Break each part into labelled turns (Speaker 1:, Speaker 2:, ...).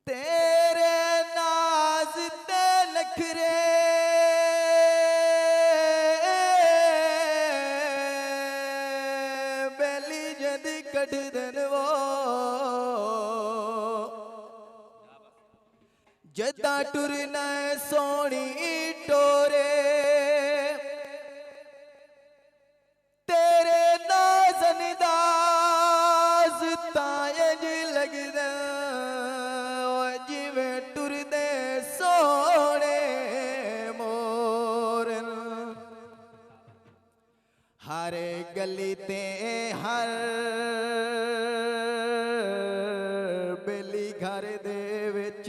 Speaker 1: तेरे नाज ते नखरे बेली जद कढ़ दन वो जदा टुरना सोनी टोरे तेरे नाजन दाज तायज लगदा जिवें टुरदे सोने मोर हर गली ते हर बेली घर दे विच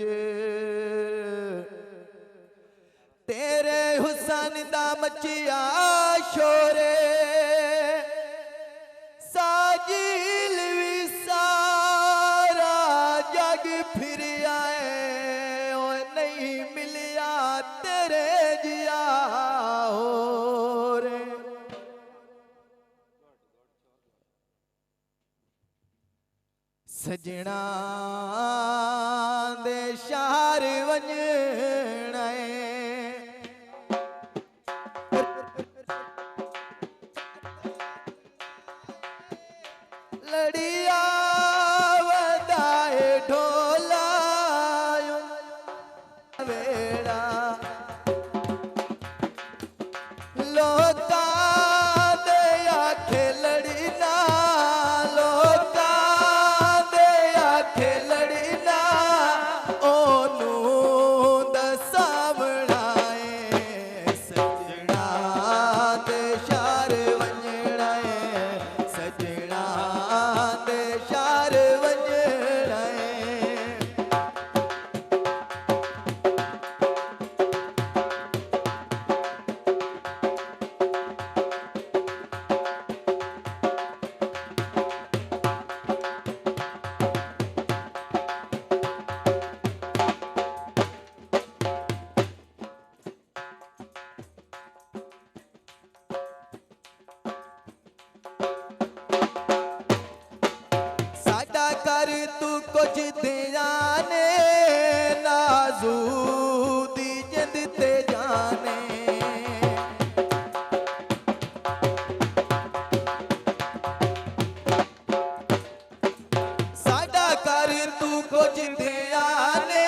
Speaker 1: तेरे हुसन दा मचिया शोरे साजिल भी सारा जग फिर आए और नहीं मिलिया तेरे जिया हो रे सजना दे शहर वंजणा लड़िया वदाए ढोला वेड़ा लोका दे आखे लड़ीना लोका दे आखे लड़ीना ओनू दसावणाए सजना दे शार वंजणाए सजना दे शार वंजणाए साडा कर तू कुछ दिया ने नाजू दी जिंद ते जाने साडा कर तू कुछ दिया ने